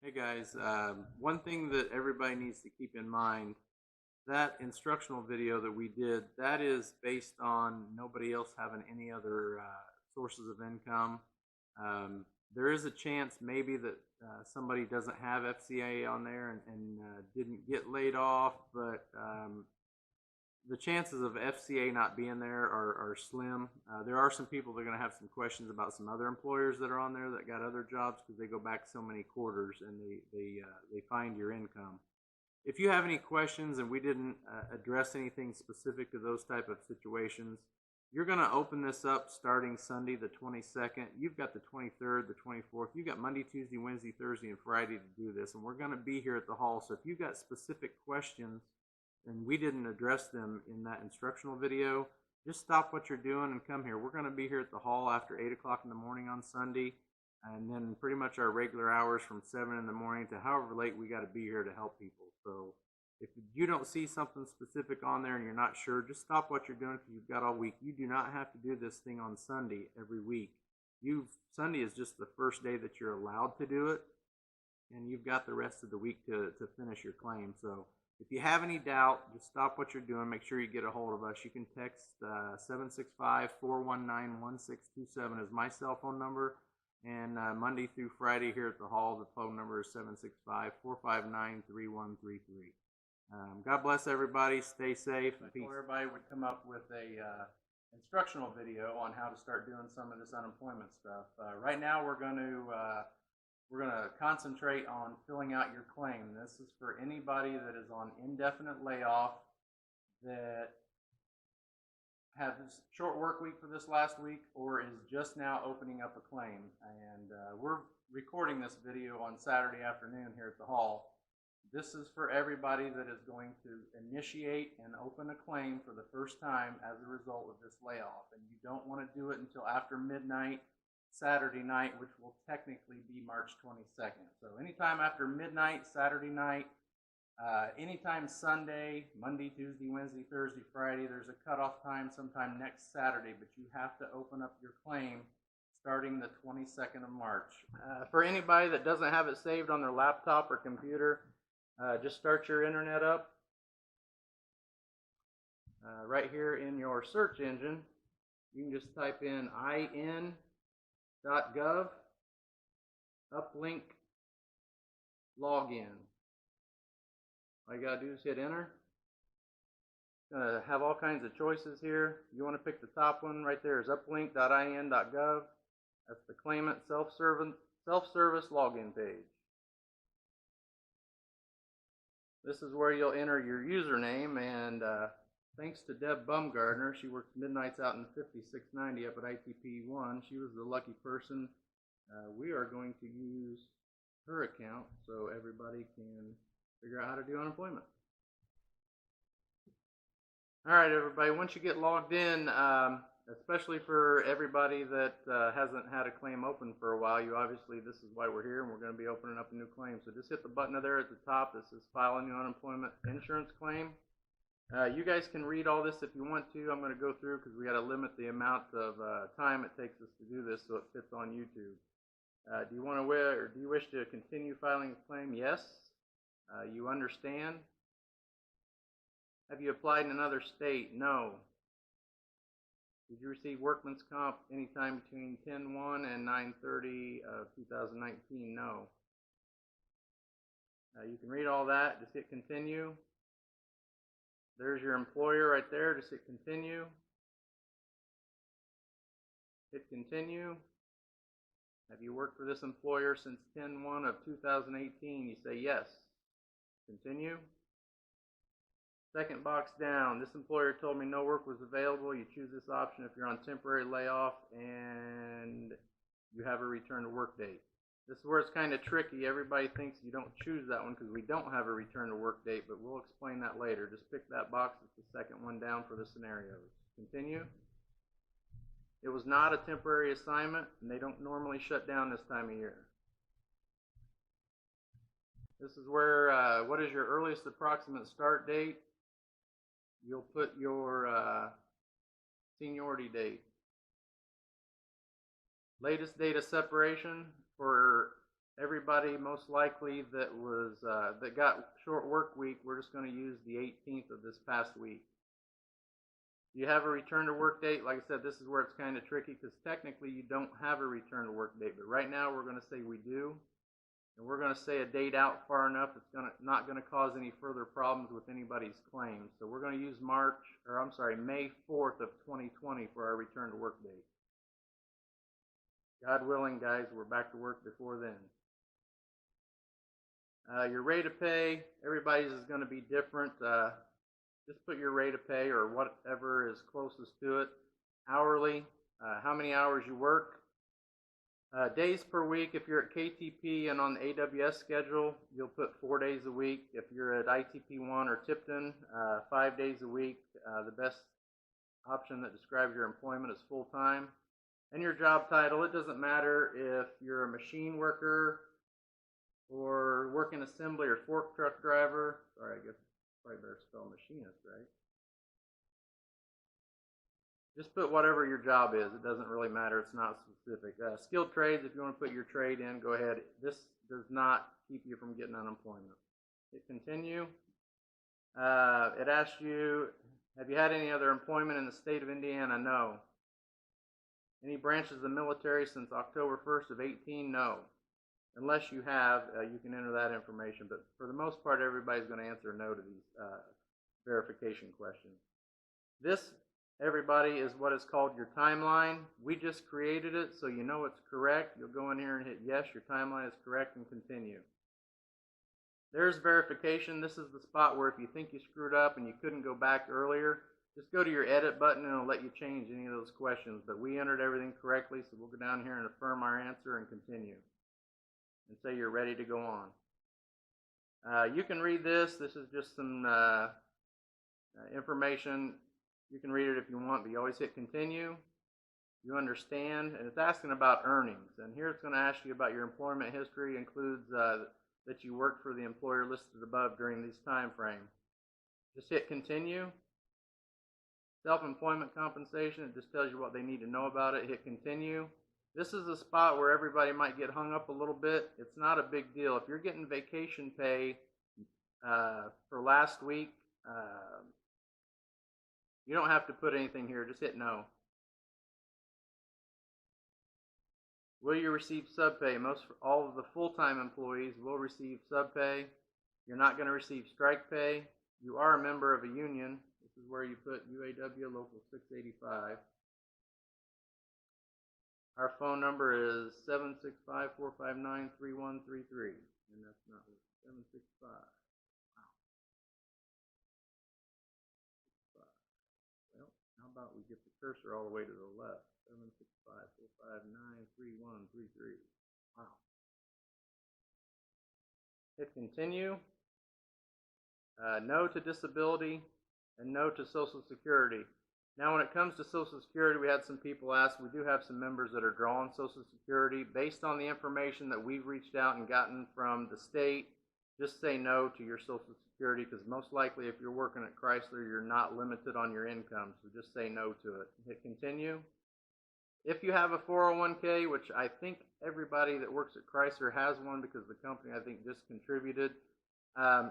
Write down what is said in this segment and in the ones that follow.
Hey guys, one thing that everybody needs to keep in mind, that instructional video that we did, that is based on nobody else having any other sources of income. There is a chance maybe that somebody doesn't have FCA on there and didn't get laid off, but the chances of FCA not being there are slim. There are some people that are going to have some questions about some other employers that are on there that got other jobs because they go back so many quarters and they find your income. If you have any questions and we didn't address anything specific to those type of situations, you're going to open this up starting Sunday the 22nd. You've got the 23rd, the 24th. You've got Monday, Tuesday, Wednesday, Thursday, and Friday to do this. And we're going to be here at the hall. So if you've got specific questions and we didn't address them in that instructional video, just stop what you're doing and come here. We're going to be here at the hall after 8 o'clock in the morning on Sunday, and then pretty much our regular hours from 7 in the morning to however late we got to be here to help people. So if you don't see something specific on there and you're not sure, just stop what you're doing because you've got all week. You do not have to do this thing on Sunday every week. Sunday is just the first day that you're allowed to do it, and you've got the rest of the week to finish your claim. So if you have any doubt, just stop what you're doing. Make sure you get a hold of us. You can text 765-419-1627 is my cell phone number. And Monday through Friday here at the hall, the phone number is 765-459-3133. God bless everybody. Stay safe. Everybody would come up with a instructional video on how to start doing some of this unemployment stuff. Right now we're going to concentrate on filling out your claim. This is for anybody that is on indefinite layoff that had this short work week for this last week or is just now opening up a claim. And we're recording this video on Saturday afternoon here at the hall. This is for everybody that is going to initiate and open a claim for the first time as a result of this layoff. And you don't want to do it until after midnight Saturday night, which will technically be March 22nd. So anytime after midnight Saturday night, anytime Sunday, Monday, Tuesday, Wednesday, Thursday, Friday, there's a cutoff time sometime next Saturday, but you have to open up your claim starting the 22nd of March. For anybody that doesn't have it saved on their laptop or computer, just start your internet up. Right here in your search engine, you can just type in in.gov uplink login. All you gotta do is hit enter. It's gonna have all kinds of choices here. You want to pick the top one right there is uplink.in.gov. That's the claimant self-service login page. This is where you'll enter your username, and thanks to Deb Bumgardner, she works midnights out in 5690 up at ITP1. She was the lucky person. We are going to use her account so everybody can figure out how to do unemployment. All right, everybody, once you get logged in, especially for everybody that hasn't had a claim open for a while, this is why we're here, and we're going to be opening up a new claim. So just hit the button there at the top that says File a New Unemployment Insurance Claim. You guys can read all this if you want to. I'm going to go through because we got to limit the amount of time it takes us to do this so it fits on YouTube. Do you wish to continue filing a claim? Yes. You understand? Have you applied in another state? No. Did you receive workman's comp anytime between 10/1 and 9/30 of 2019? No. You can read all that. Just hit continue. There's your employer right there. Just hit continue. Hit continue. Have you worked for this employer since 10/1 of 2018? You say yes. Continue. Second box down. This employer told me no work was available. You choose this option if you're on temporary layoff and you have a return to work date. This is where it's kind of tricky. Everybody thinks you don't choose that one because we don't have a return to work date, but we'll explain that later. Just pick that box. It's the second one down for the scenarios. Continue. It was not a temporary assignment, and they don't normally shut down this time of year. This is where, what is your earliest approximate start date? You'll put your seniority date. Latest date of separation for everybody most likely that got short work week, we're just going to use the 18th of this past week. Do you have a return to work date? Like I said, this is where it's kind of tricky because technically you don't have a return to work date, but right now we're going to say we do. And we're going to say a date out far enough it's not going to cause any further problems with anybody's claims. So we're going to use May 4th of 2020 for our return to work date. God willing, guys, we're back to work before then. Your rate of pay, everybody's is going to be different. Just put your rate of pay or whatever is closest to it. Hourly, how many hours you work. Days per week, if you're at KTP and on the AWS schedule, you'll put 4 days a week. If you're at ITP1 or Tipton, 5 days a week. The best option that describes your employment is full-time. And your job title, it doesn't matter if you're a machine worker or working assembly or fork truck driver. Sorry, I guess probably better spell machinist, right? Just put whatever your job is. It doesn't really matter. It's not specific. Skilled trades, if you want to put your trade in, go ahead. This does not keep you from getting unemployment. Hit continue. It asks you, have you had any other employment in the state of Indiana? No. Any branches of the military since October 1st of 18? No. Unless you have, you can enter that information. But for the most part, everybody's going to answer no to these verification questions. This, everybody, is what is called your timeline. We just created it, so you know it's correct. You'll go in here and hit yes, your timeline is correct, and continue. There's verification. This is the spot where if you think you screwed up and you couldn't go back earlier, just go to your edit button and it'll let you change any of those questions. But we entered everything correctly, so we'll go down here and affirm our answer and continue. And say you're ready to go on. You can read this. This is just some information. You can read it if you want, but you always hit continue. You understand, and it's asking about earnings. And here it's going to ask you about your employment history. It includes that you worked for the employer listed above during this time frame. Just hit continue. Self-employment compensation, it just tells you what they need to know about it. Hit continue. This is a spot where everybody might get hung up a little bit. It's not a big deal. If you're getting vacation pay for last week, you don't have to put anything here. Just hit no. Will you receive subpay? All of the full-time employees will receive subpay. You're not going to receive strike pay. You are a member of a union. This is where you put UAW Local 685. Our phone number is 765-459-3133. And that's not 765. Wow. Well, how about we get the cursor all the way to the left? 765-459-3133. Wow. Hit continue. No to disability and no to Social Security. Now, when it comes to Social Security, we had some people ask. We do have some members that are drawing Social Security. Based on the information that we've reached out and gotten from the state, just say no to your Social Security because most likely if you're working at Chrysler, you're not limited on your income. So just say no to it. Hit continue. If you have a 401k, which I think everybody that works at Chrysler has one because the company, I think, just contributed,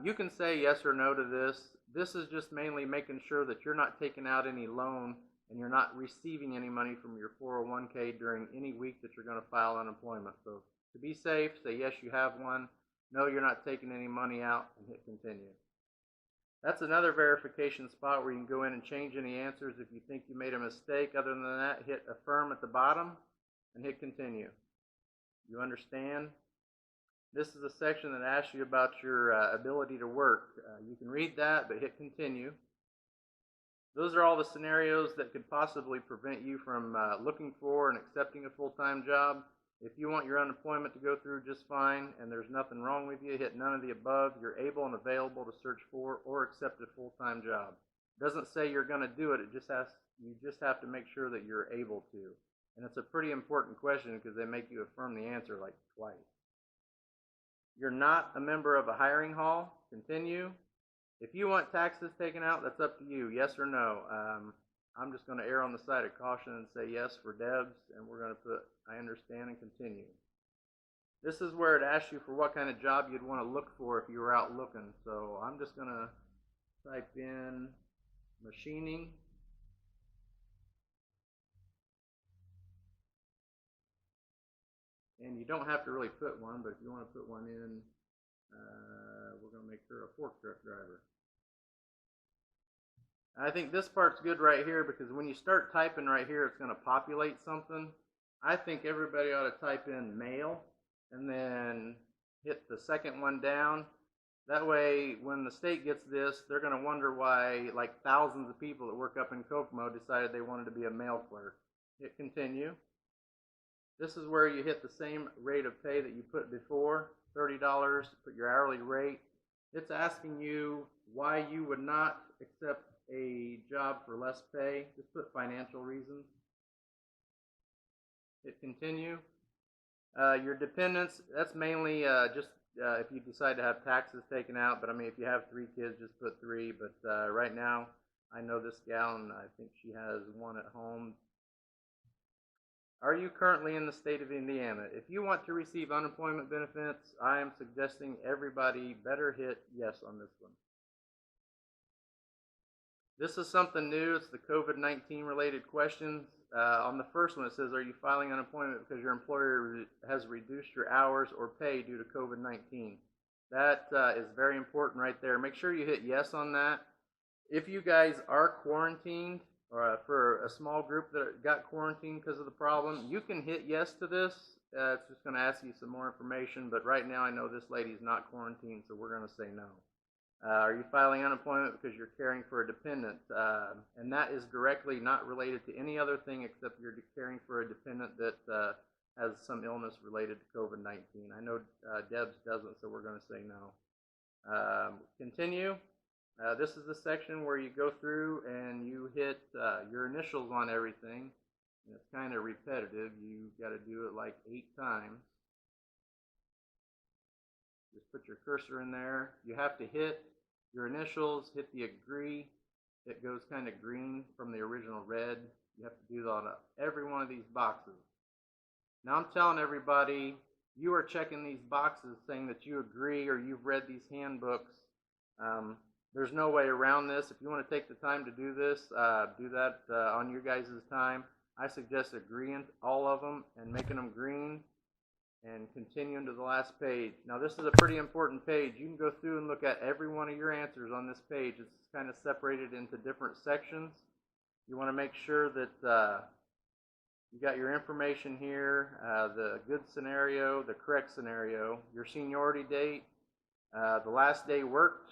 you can say yes or no to this. This is just mainly making sure that you're not taking out any loan and you're not receiving any money from your 401k during any week that you're going to file unemployment. So to be safe, say yes, you have one. No, you're not taking any money out, and hit continue. That's another verification spot where you can go in and change any answers if you think you made a mistake. Other than that, hit affirm at the bottom and hit continue. You understand? This is a section that asks you about your ability to work. You can read that, but hit continue. Those are all the scenarios that could possibly prevent you from looking for and accepting a full-time job. If you want your unemployment to go through just fine and there's nothing wrong with you, hit none of the above. You're able and available to search for or accept a full-time job. It doesn't say you're going to do it. You just have to make sure that you're able to. And it's a pretty important question because they make you affirm the answer like twice. You're not a member of a hiring hall. Continue. If you want taxes taken out, that's up to you. Yes or no. I'm just going to err on the side of caution and say yes for Debs, and we're going to put I understand and continue. This is where it asks you for what kind of job you'd want to look for if you were out looking. So I'm just going to type in machining. And you don't have to really put one, but if you want to put one in, we're going to make her a fork truck driver. I think this part's good right here because when you start typing right here, it's going to populate something. I think everybody ought to type in male and then hit the second one down. That way, when the state gets this, they're going to wonder why like thousands of people that work up in Kokomo decided they wanted to be a mail clerk. Hit continue. This is where you hit the same rate of pay that you put before, $30, put your hourly rate. It's asking you why you would not accept a job for less pay. Just put financial reasons. Hit continue. Your dependents, that's mainly just if you decide to have taxes taken out, but I mean if you have 3 kids, just put 3. But right now, I know this gal and I think she has 1 at home. Are you currently in the state of Indiana? If you want to receive unemployment benefits, I am suggesting everybody better hit yes on this one. This is something new. It's the COVID-19 related questions. On the first one, it says, are you filing unemployment because your employer has reduced your hours or pay due to COVID-19? That is very important right there. Make sure you hit yes on that. If you guys are quarantined, or for a small group that got quarantined because of the problem, you can hit yes to this. It's just going to ask you some more information, but right now I know this lady's not quarantined, so we're going to say no. Are you filing unemployment because you're caring for a dependent? And that is directly not related to any other thing except you're caring for a dependent that has some illness related to COVID-19. I know Deb's doesn't, so we're going to say no. Continue. This is the section where you go through and you hit your initials on everything. And it's kind of repetitive. You've got to do it like 8 times. Just put your cursor in there. You have to hit your initials, hit the agree. It goes kind of green from the original red. You have to do that on every one of these boxes. Now I'm telling everybody, you are checking these boxes saying that you agree or you've read these handbooks. There's no way around this. If you want to take the time to do this, do that on your guys' time. I suggest agreeing all of them and making them green and continuing to the last page. Now this is a pretty important page. You can go through and look at every one of your answers on this page. It's kind of separated into different sections. You want to make sure that you got your information here, the good scenario, the correct scenario, your seniority date, the last day worked.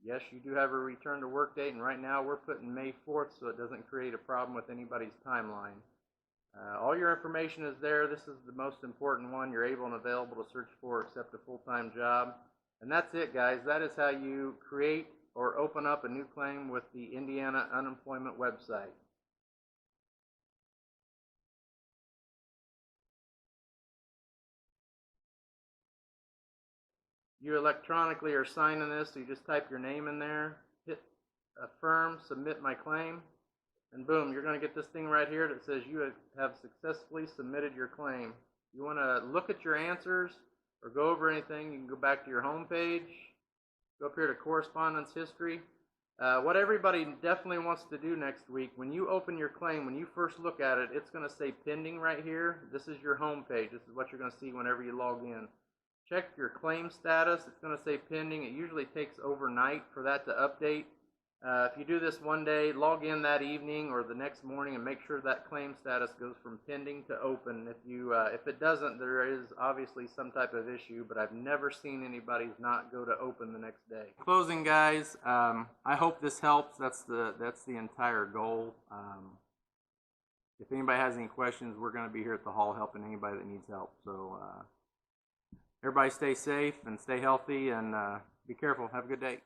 Yes, you do have a return to work date, and right now we're putting May 4th so it doesn't create a problem with anybody's timeline. All your information is there. This is the most important one you're able and available to search for except a full-time job. And that's it, guys. That is how you create or open up a new claim with the Indiana Unemployment website. You electronically are signing this, so you just type your name in there, hit affirm, submit my claim, and boom, you're going to get this thing right here that says you have successfully submitted your claim. You want to look at your answers or go over anything, you can go back to your home page, go up here to correspondence history. What everybody definitely wants to do next week, when you open your claim, when you first look at it, it's going to say pending right here. This is your home page. This is what you're going to see whenever you log in. Check your claim status. It's going to say pending. It usually takes overnight for that to update. If you do this one day, log in that evening or the next morning and make sure that claim status goes from pending to open. If it doesn't, there is obviously some type of issue, but I've never seen anybody's not go to open the next day. Closing, guys. I hope this helps. That's the entire goal. If anybody has any questions, we're going to be here at the hall helping anybody that needs help. So everybody stay safe and stay healthy and be careful. Have a good day.